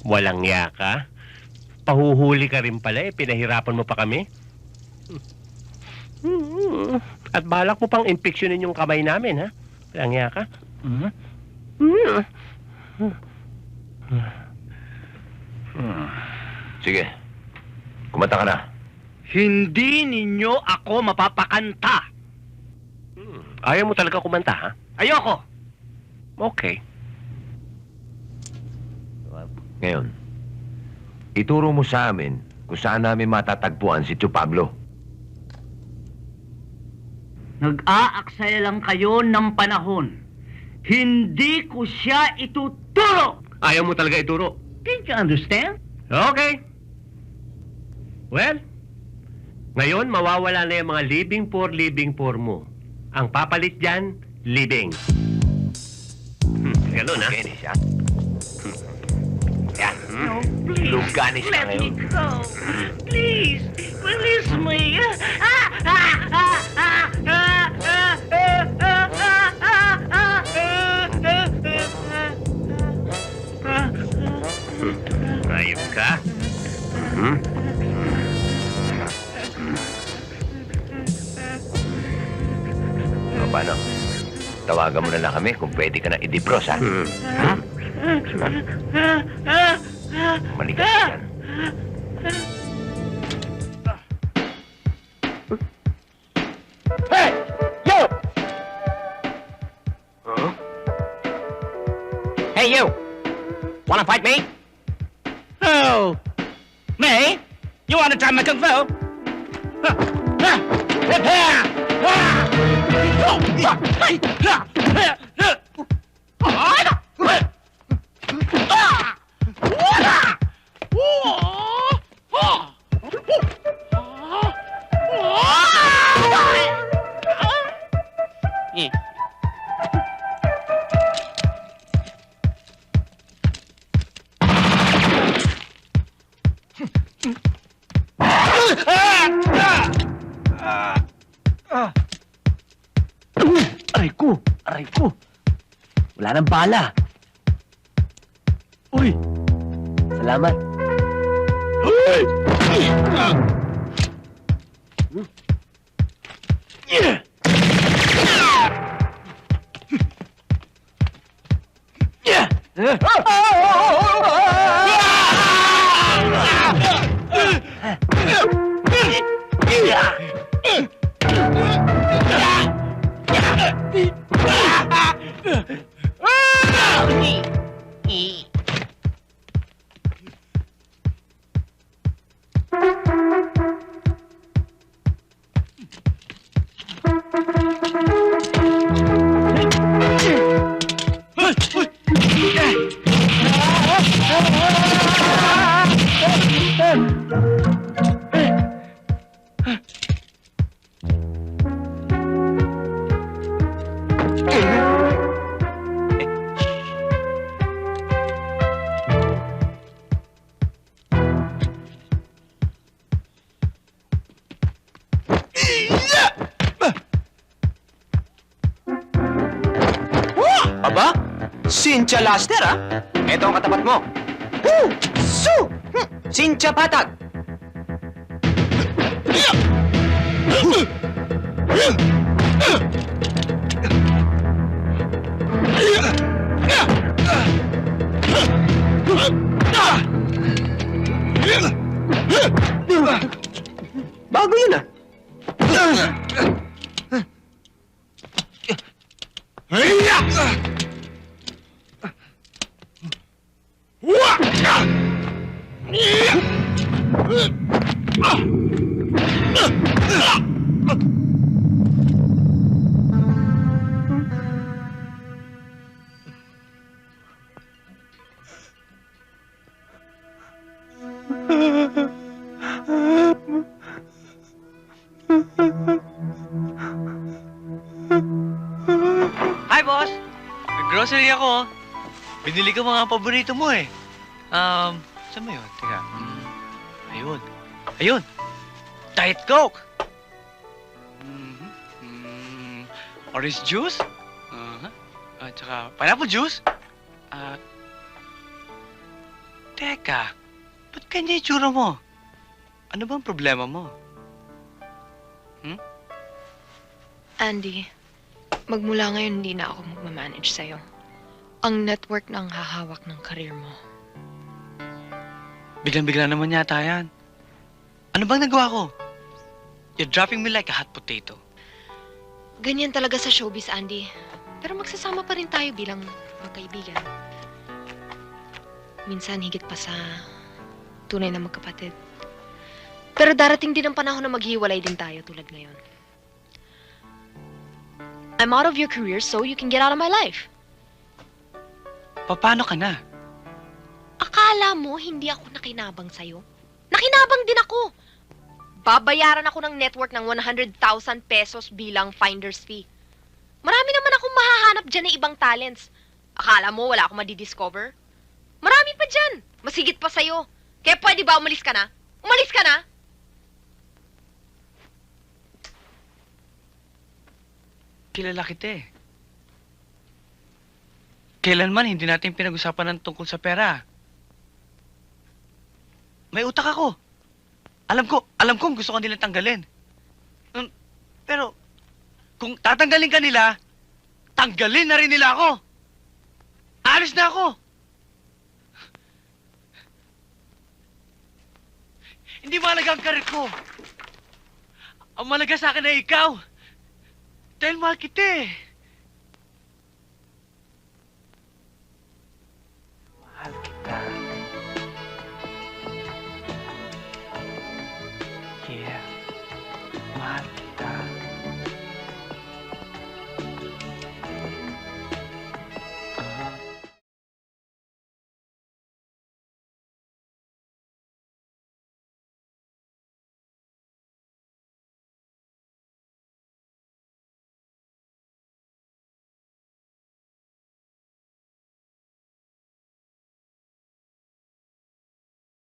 Walang ya ka. Pahuhuli ka rin pala eh. Pinahirapan mo pa kami. At balak mo pang impeksyonin yung kamay namin, ha? Walang ya ka. Sige. Kumanta ka na. Hindi ninyo ako mapapakanta. Ayaw mo talaga kumanta, ha? Ayoko. Okay. Ngayon, ituro mo sa amin kung saan namin matatagpuan si Tio Pablo. Nag-aaksaya lang kayo ng panahon. Hindi ko siya ituturo. Ayaw mo talaga ituro. Can't you understand? Okay. Well, ngayon mawawala na yung mga living poor mo. Ang papalit dyan, living. Ganun, ha? Luganis, ha? Yan. No, please. Luganis ka Let ngayon. me go. Please. Release me. Ayos ka. O, paano? Tawagan mo na lang kami kung pwede ka na i-defrost, ha? Ha? Manigas ka yan. Hey! You! Hey, you! Wanna fight me? Oh, me? You want to try my kung fu? Aray ko! Aray ko! Wala nang bala. Uy! Salamat. Aba, Cynthia Laster, ha? Ito ang katapat mo. Woo! Su! Cynthia Patag! Bago yun, ah. Hi, boss! Nag-grocery ako. Binili ko mga paborito mo eh. Saan mo yun? Teka. Ayun. Ayun! Diet Coke! Orange juice? At saka pineapple juice? Teka, ba't kanya itsura mo? Ano bang problema mo? Andy, magmula ngayon hindi na ako magmamanage sa'yo. Ang network na ang hahawak ng karir mo. Biglang-bigla naman yata yan. Ano bang nagawa ko? You're dropping me like a hot potato. Ganyan talaga sa showbiz, Andy. Pero magsasama pa rin tayo bilang magkaibigan. Minsan higit pa sa tunay na magkapatid. Pero darating din ang panahon na maghiwalay din tayo tulad ngayon. I'm out of your career so you can get out of my life. Paano ka na? Akala mo hindi ako nakinabang sa'yo? Nakinabang din ako! Babayaran ako ng network ng 100,000 pesos bilang finder's fee. Marami naman akong mahahanap dyan na ibang talents. Akala mo wala akong madidiscover? Marami pa dyan! Masigit pa sa'yo. Kaya pwede ba umalis ka na? Umalis ka na! Kilala kita eh. Kailanman hindi natin pinag-usapan ng tungkol sa pera. May utak ako. Alam ko gusto ka nilang tanggalin. Pero, kung tatanggalin ka nila, tanggalin na rin nila ako. Alis na ako. Hindi mahalaga ang karir ko. Ang mahalaga sa akin ay ikaw. Dahil mahal kita eh.